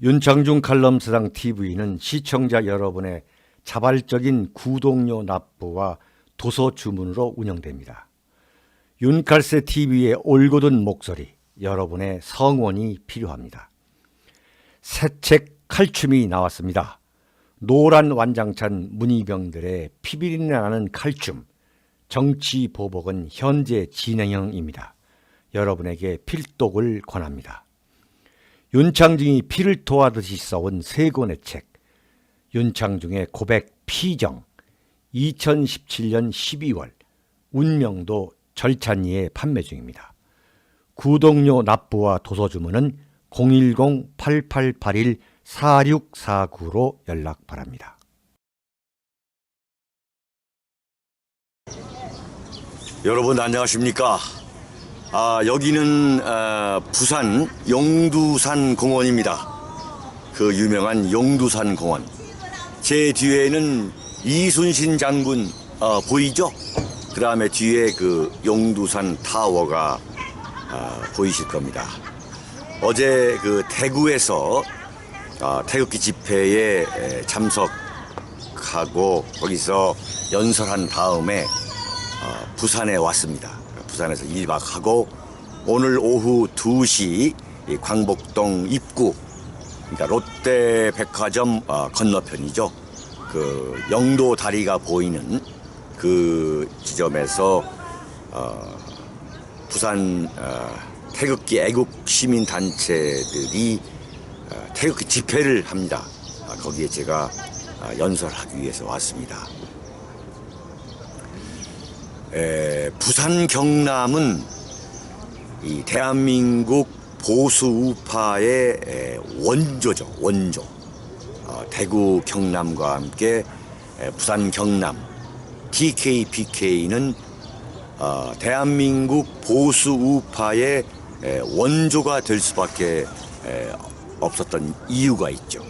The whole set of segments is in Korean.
윤창중 칼럼스당 TV는 시청자 여러분의 자발적인 구독료 납부와 도서 주문으로 운영됩니다. 윤칼세 TV의 올곧은 목소리, 여러분의 성원이 필요합니다. 새 책 칼춤이 나왔습니다. 노란 완장찬 문희병들의 피비린내 나는 칼춤, 정치 보복은 현재 진행형입니다. 여러분에게 필독을 권합니다. 윤창중이 피를 토하듯이 써온 세 권의 책, 윤창중의 고백 피정, 2017년 12월, 운명도 절찬리에 판매 중입니다. 구독료 납부와 도서 주문은 010-8881-4649로 연락 바랍니다. 여러분 안녕하십니까? 여기는 부산 용두산 공원입니다. 그 유명한 용두산 공원. 제 뒤에는 이순신 장군 보이죠? 그 다음에 뒤에 그 용두산 타워가 보이실 겁니다. 어제 그 대구에서 태극기 집회에 참석하고 거기서 연설한 다음에 부산에 왔습니다. 부산에서 1박하고 오늘 오후 2시 광복동 입구, 그러니까 롯데백화점 건너편이죠. 그 영도 다리가 보이는 그 지점에서 부산 태극기 애국 시민 단체들이 태극기 집회를 합니다. 거기에 제가 연설하기 위해서 왔습니다. 부산 경남은 이 대한민국 보수 우파의 원조죠, 원조. 대구 경남과 함께 부산 경남 TK, PK는 대한민국 보수 우파의 원조가 될 수밖에 없었던 이유가 있죠.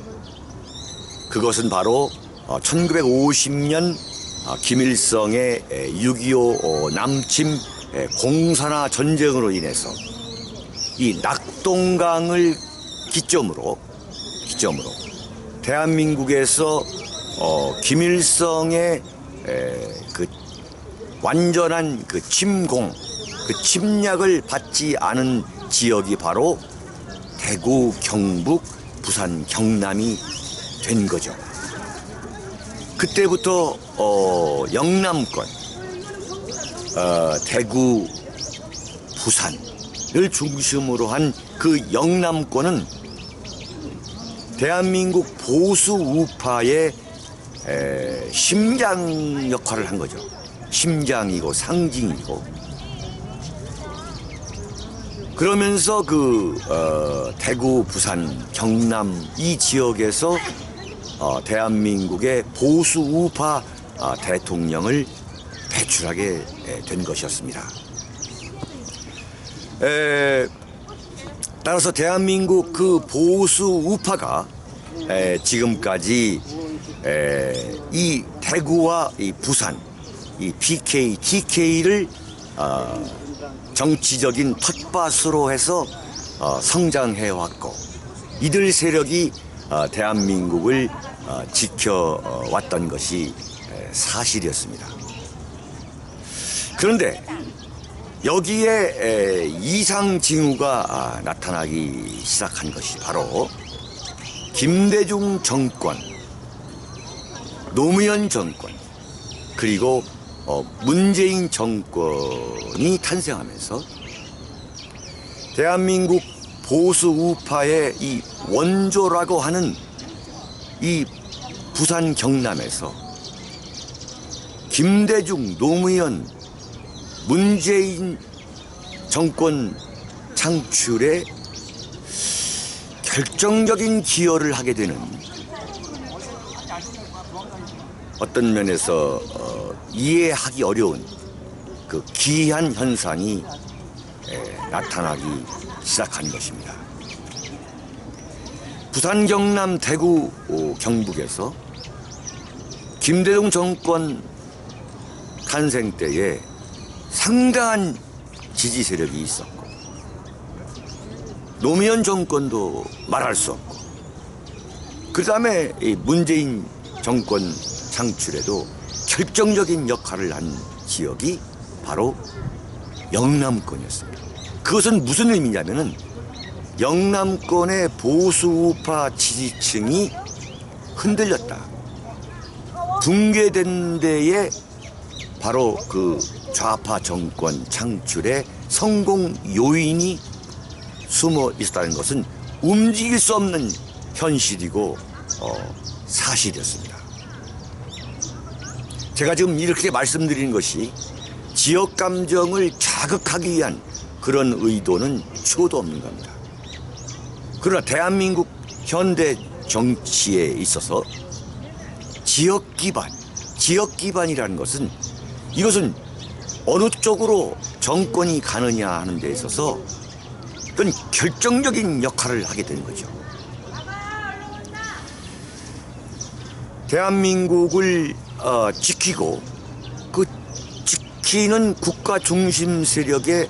그것은 바로 1950년 김일성의 6.25 남침 공산화 전쟁으로 인해서 이 낙동강을 기점으로 대한민국에서 김일성의 그 완전한 그 침공, 그 침략을 받지 않은 지역이 바로 대구, 경북, 부산, 경남이 된 거죠. 그때부터 영남권, 대구, 부산을 중심으로 한 그 영남권은 대한민국 보수 우파의 심장 역할을 한 거죠. 심장이고 상징이고. 그러면서 그 대구, 부산, 경남 이 지역에서 대한민국의 보수 우파 대통령을 배출하게 된 것이었습니다. 따라서 대한민국 그 보수 우파가 지금까지 이 대구와 이 부산, 이 PK, TK를 정치적인 텃밭으로 해서 성장해왔고, 이들 세력이 대한민국을 지켜왔던 것이 사실이었습니다. 그런데 여기에 이상 징후가 나타나기 시작한 것이 바로 김대중 정권, 노무현 정권, 그리고 문재인 정권이 탄생하면서 대한민국 보수 우파의 이 원조라고 하는 이 부산 경남에서 김대중, 노무현, 문재인 정권 창출에 결정적인 기여를 하게 되는 어떤 면에서 이해하기 어려운 그 기이한 현상이 나타나기 시작한 것입니다. 부산, 경남, 대구, 경북에서 김대중 정권 탄생 때에 상당한 지지 세력이 있었고, 노무현 정권도 말할 수 없고, 그 다음에 문재인 정권 창출에도 결정적인 역할을 한 지역이 바로 영남권이었습니다. 그것은 무슨 의미냐면은 영남권의 보수우파 지지층이 흔들렸다. 붕괴된 데에 바로 그 좌파 정권 창출의 성공 요인이 숨어 있었다는 것은 움직일 수 없는 현실이고 사실이었습니다. 제가 지금 이렇게 말씀드리는 것이 지역 감정을 자극하기 위한 그런 의도는 초도 없는 겁니다. 그러나 대한민국 현대 정치에 있어서 지역 기반이라는 것은 이것은 어느 쪽으로 정권이 가느냐 하는 데 있어서 그건 결정적인 역할을 하게 되는 거죠. 대한민국을 지키고 그 지키는 국가 중심 세력의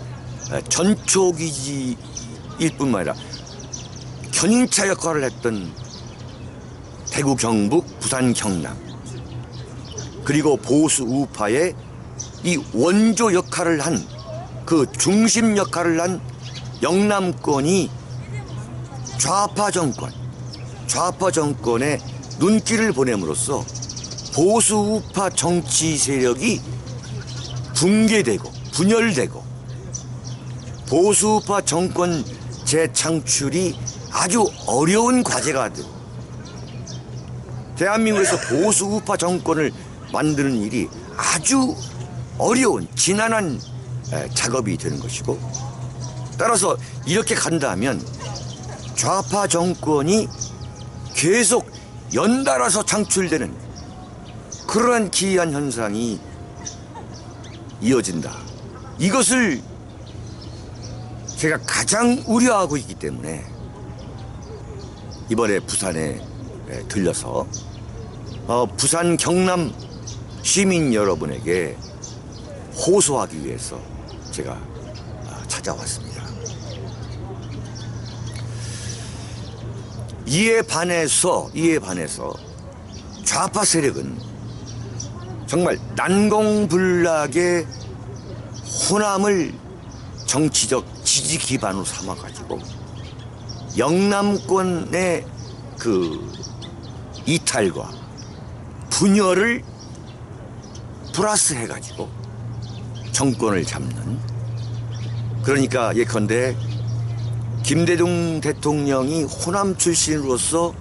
전초기지일 뿐만 아니라 견인차 역할을 했던 대구 경북, 부산 경남, 그리고 보수 우파의 이 원조 역할을 한, 그 중심 역할을 한 영남권이 좌파 정권에 눈길을 보냄으로써 보수 우파 정치 세력이 붕괴되고 분열되고 보수 우파 정권 재창출이 아주 어려운 과제가 되고, 대한민국에서 보수 우파 정권을 만드는 일이 아주 어려운 지난한 작업이 되는 것이고, 따라서 이렇게 간다면 좌파 정권이 계속 연달아서 창출되는 그러한 기이한 현상이 이어진다. 이것을 제가 가장 우려하고 있기 때문에 이번에 부산에 들려서 부산 경남 시민 여러분에게 호소하기 위해서 제가 찾아왔습니다. 이에 반해서 좌파 세력은 정말 난공불락의 호남을 정치적 지지 기반으로 삼아가지고 영남권의 그 이탈과 분열을 플러스해가지고 정권을 잡는, 그러니까 예컨대 김대중 대통령이 호남 출신으로서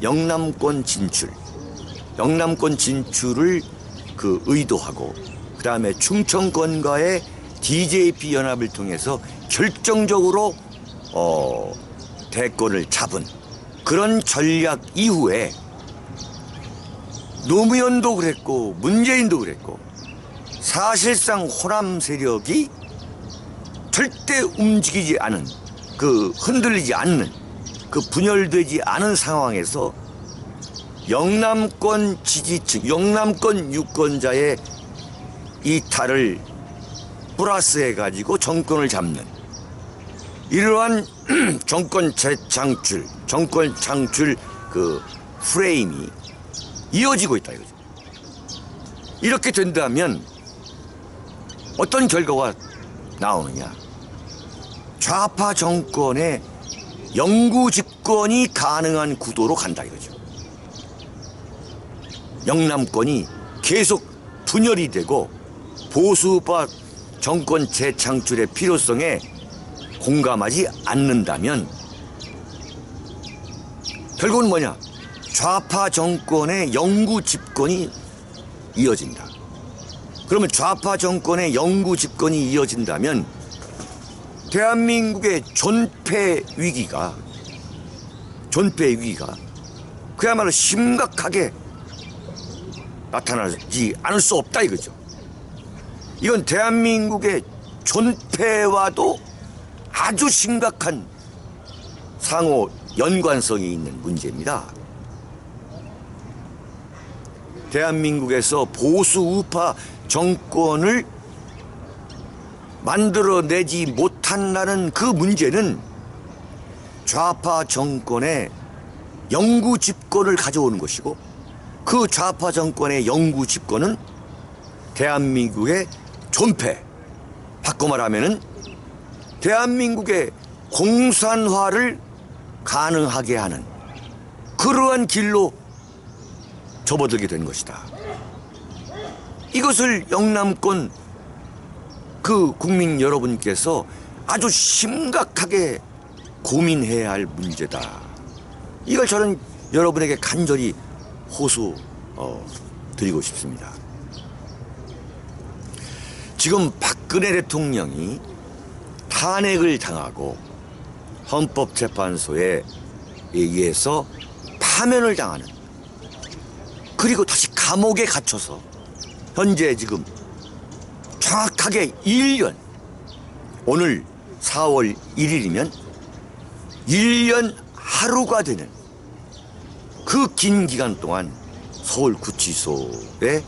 영남권 진출을 그 의도하고, 그 다음에 충청권과의 DJP 연합을 통해서 결정적으로 대권을 잡은 그런 전략 이후에 노무현도 그랬고 문재인도 그랬고, 사실상 호남 세력이 절대 움직이지 않은, 그 흔들리지 않는, 그 분열되지 않은 상황에서 영남권 지지층, 영남권 유권자의 이탈을 플러스해가지고 정권을 잡는 이러한 정권 창출 그 프레임이 이어지고 있다 이거죠. 이렇게 된다면 어떤 결과가 나오느냐? 좌파 정권의 영구 집권이 가능한 구도로 간다 이거죠. 영남권이 계속 분열이 되고 보수파 정권 재창출의 필요성에 공감하지 않는다면 결국은 뭐냐? 좌파 정권의 영구 집권이 이어진다. 그러면 좌파 정권의 영구 집권이 이어진다면 대한민국의 존폐 위기가 그야말로 심각하게 나타나지 않을 수 없다 이거죠. 이건 대한민국의 존폐와도 아주 심각한 상호 연관성이 있는 문제입니다. 대한민국에서 보수 우파 정권을 만들어내지 못한다는 그 문제는 좌파 정권의 영구 집권을 가져오는 것이고, 그 좌파 정권의 영구 집권은 대한민국의 존폐, 바꿔 말하면은 대한민국의 공산화를 가능하게 하는 그러한 길로 접어들게 된 것이다. 이것을 영남권 그 국민 여러분께서 아주 심각하게 고민해야 할 문제다. 이걸 저는 여러분에게 간절히 호소 드리고 싶습니다. 지금 박근혜 대통령이 탄핵을 당하고 헌법재판소에 의해서 파면을 당하는, 그리고 다시 감옥에 갇혀서 현재 지금 정확하게 1년, 오늘 4월 1일이면 1년 하루가 되는 그 긴 기간 동안 서울구치소에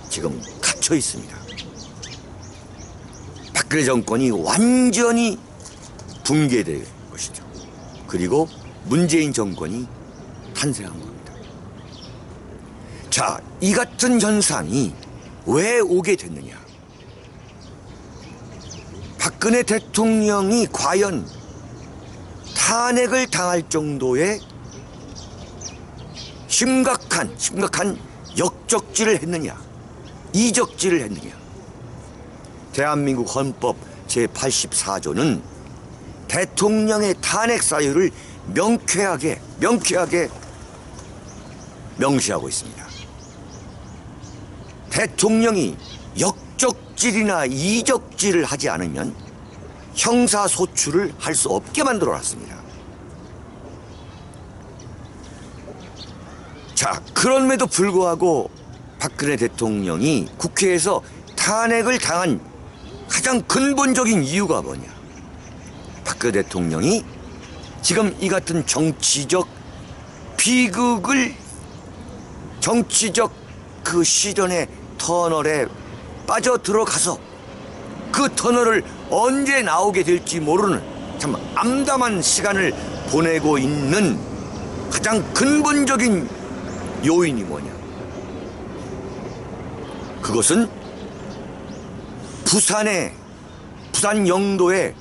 지금 갇혀 있습니다. 박근혜 정권이 완전히 붕괴될 것이죠. 그리고 문재인 정권이 탄생한 겁니다. 자, 이 같은 현상이 왜 오게 됐느냐? 박근혜 대통령이 과연 탄핵을 당할 정도의 심각한 역적질을 했느냐, 이적질을 했느냐? 대한민국 헌법 제84조는 대통령의 탄핵 사유를 명쾌하게 명시하고 있습니다. 대통령이 역적질이나 이적질을 하지 않으면 형사소출을 할 수 없게 만들어놨습니다. 자, 그럼에도 불구하고 박근혜 대통령이 국회에서 탄핵을 당한 가장 근본적인 이유가 뭐냐? 박근혜 대통령이 지금 이 같은 정치적 비극을, 정치적 그 시련의 터널에 빠져 들어가서 그 터널을 언제 나오게 될지 모르는 참 암담한 시간을 보내고 있는 가장 근본적인 요인이 뭐냐? 그것은 부산 영도의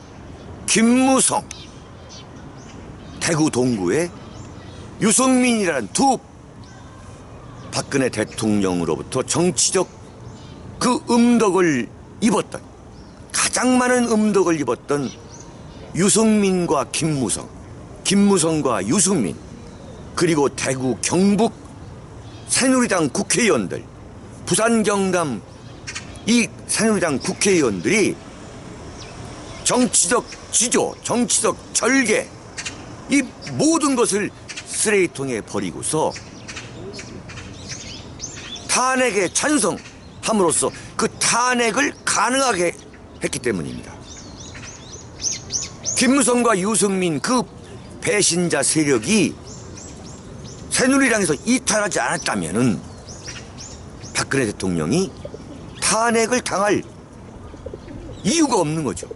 김무성, 대구 동구의 유승민이라는 두 박근혜 대통령으로부터 정치적 그 음덕을 입었던, 가장 많은 음덕을 입었던 유승민과 김무성, 김무성과 유승민, 그리고 대구 경북 새누리당 국회의원들, 부산 경남 이 새누리당 국회의원들이 정치적 지조, 정치적 절개, 이 모든 것을 쓰레기통에 버리고서 탄핵에 찬성함으로써 그 탄핵을 가능하게 했기 때문입니다. 김무성과 유승민 그 배신자 세력이 새누리당에서 이탈하지 않았다면은 박근혜 대통령이 탄핵을 당할 이유가 없는 거죠.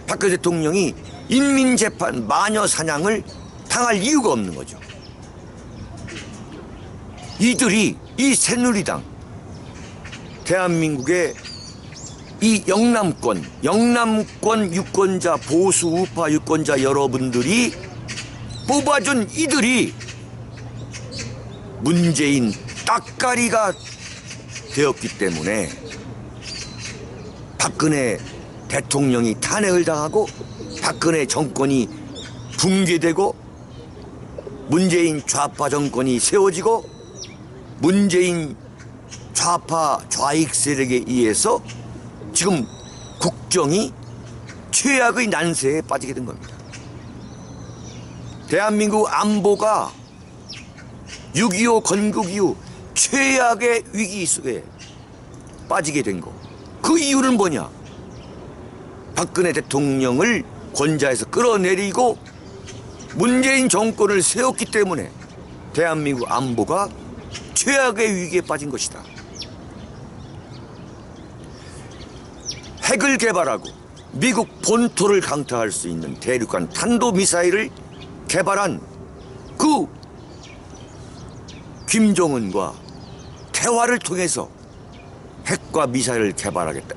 박근혜 대통령이 인민재판 마녀 사냥을 당할 이유가 없는 거죠. 이들이, 이 새누리당, 대한민국의 이 영남권 유권자, 보수 우파 유권자 여러분들이 뽑아준 이들이 문재인 따까리가 되었기 때문에 박근혜 대통령이 탄핵을 당하고 박근혜 정권이 붕괴되고 문재인 좌파 정권이 세워지고 문재인 좌파 좌익 세력에 의해서 지금 국정이 최악의 난세에 빠지게 된 겁니다. 대한민국 안보가 6.25 건국 이후 최악의 위기 속에 빠지게 된 거. 그 이유는 뭐냐? 박근혜 대통령을 권좌에서 끌어내리고 문재인 정권을 세웠기 때문에 대한민국 안보가 최악의 위기에 빠진 것이다. 핵을 개발하고 미국 본토를 강타할 수 있는 대륙간 탄도미사일을 개발한 김정은과 대화를 통해서 핵과 미사일을 개발하겠다,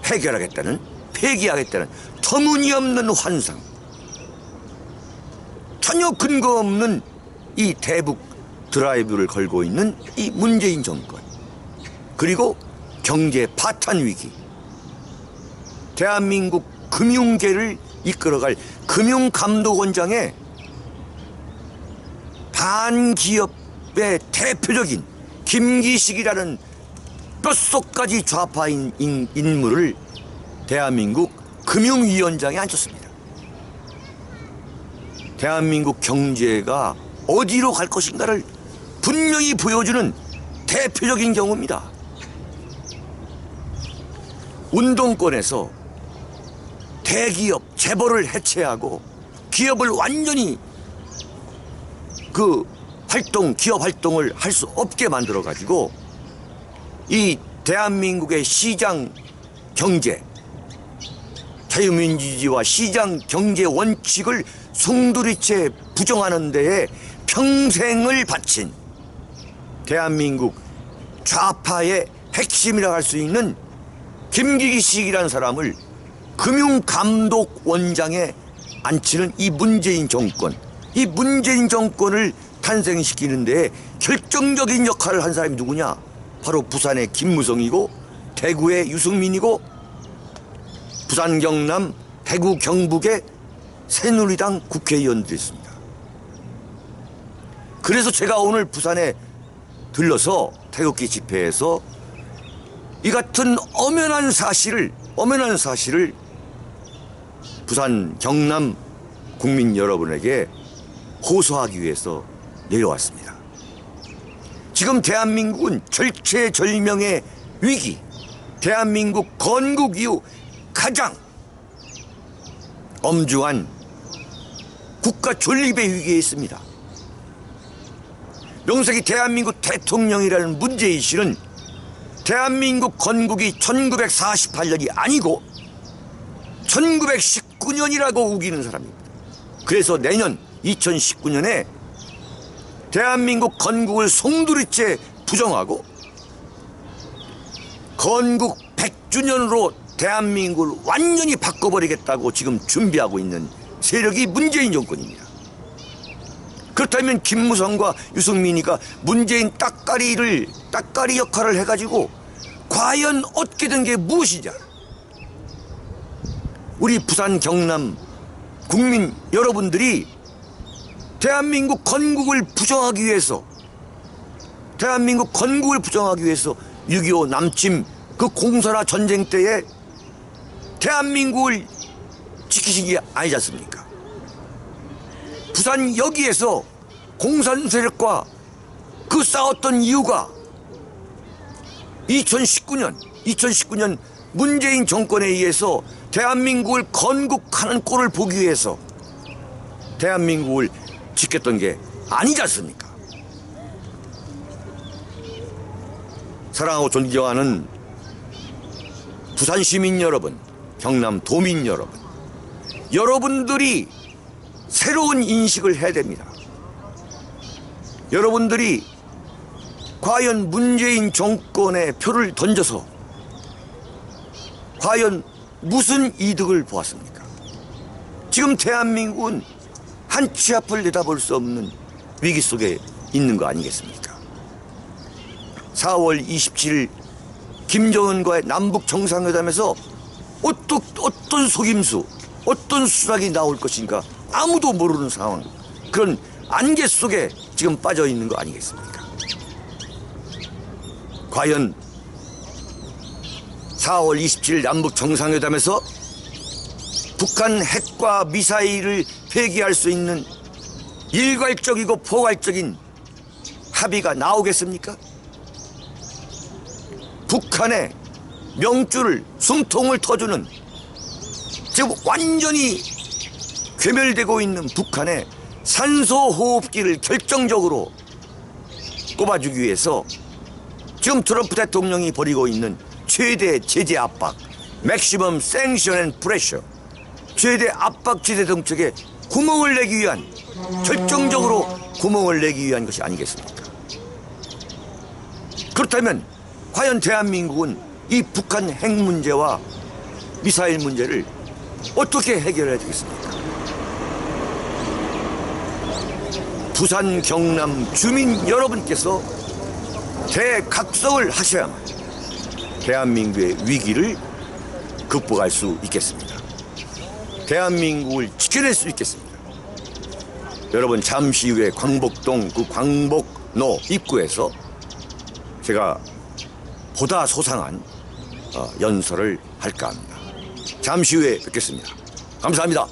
해결하겠다는, 폐기하겠다는 터무니없는 환상, 전혀 근거 없는 이 대북 드라이브를 걸고 있는 이 문재인 정권, 그리고 경제 파탄 위기, 대한민국 금융계를 이끌어갈 금융감독원장의 반기업의 대표적인 김기식이라는 뼛속까지 좌파인 인물을 대한민국 금융위원장에 앉혔습니다. 대한민국 경제가 어디로 갈 것인가를 분명히 보여주는 대표적인 경우입니다. 운동권에서 대기업, 재벌을 해체하고 기업을 완전히 기업 활동을 할 수 없게 만들어가지고 이 대한민국의 시장 경제, 자유민주주의와 시장 경제 원칙을 송두리째 부정하는 데에 평생을 바친 대한민국 좌파의 핵심이라고 할 수 있는 김기식이라는 사람을 금융감독원장에 앉히는 이 문재인 정권, 이 문재인 정권을 탄생시키는 데에 결정적인 역할을 한 사람이 누구냐? 바로 부산의 김무성이고 대구의 유승민이고 부산, 경남, 대구, 경북의 새누리당 국회의원들이었습니다. 그래서 제가 오늘 부산에 들러서 태극기 집회에서 이 같은 엄연한 사실을 부산, 경남 국민 여러분에게 호소하기 위해서 내려왔습니다. 지금 대한민국은 절체절명의 위기, 대한민국 건국 이후 가장 엄중한 국가 존립의 위기에 있습니다. 명색이 대한민국 대통령이라는 문재인 씨는 대한민국 건국이 1948년이 아니고 1919년이라고 우기는 사람입니다. 그래서 내년 2019년에 대한민국 건국을 송두리째 부정하고 건국 100주년으로 대한민국을 완전히 바꿔버리겠다고 지금 준비하고 있는 세력이 문재인 정권입니다. 그렇다면 김무성과 유승민이가 문재인 따까리 역할을 해가지고 과연 얻게 된 게 무엇이냐? 우리 부산, 경남 국민 여러분들이 대한민국 건국을 부정하기 위해서 6.25 남침 그 공산화 전쟁 때에 대한민국을 지키신 게 아니지 않습니까? 부산 여기에서 공산 세력과 그 싸웠던 이유가 2019년 문재인 정권에 의해서 대한민국을 건국하는 꼴을 보기 위해서 대한민국을 지켰던 게 아니지 않습니까? 사랑하고 존경하는 부산 시민 여러분, 경남 도민 여러분, 여러분들이 새로운 인식을 해야 됩니다. 여러분들이 과연 문재인 정권에 표를 던져서 과연 무슨 이득을 보았습니까? 지금 대한민국은 한 치 앞을 내다볼 수 없는 위기 속에 있는 거 아니겠습니까? 4월 27일 김정은과의 남북 정상회담에서 어떤 속임수, 어떤 수락이 나올 것인가 아무도 모르는 상황, 그런 안개 속에 지금 빠져 있는 거 아니겠습니까? 과연 4월 27일 남북 정상회담에서 북한 핵과 미사일을 폐기할 수 있는 일괄적이고 포괄적인 합의가 나오겠습니까? 북한의 명줄을, 숨통을 터주는, 지금 완전히 괴멸되고 있는 북한의 산소호흡기를 결정적으로 꼽아주기 위해서 지금 트럼프 대통령이 벌이고 있는 최대 제재 압박, 맥시멈 생션 앤 프레셔, 최대 압박 제재 정책에 구멍을 내기 위한, 결정적으로 구멍을 내기 위한 것이 아니겠습니까? 그렇다면 과연 대한민국은 이 북한 핵 문제와 미사일 문제를 어떻게 해결해야 되겠습니까? 부산 경남 주민 여러분께서 대각성을 하셔야만 대한민국의 위기를 극복할 수 있겠습니다. 대한민국을 지켜낼 수 있겠습니다. 여러분, 잠시 후에 광복동 그 광복로 입구에서 제가 보다 소상한 연설을 할까 합니다. 잠시 후에 뵙겠습니다. 감사합니다.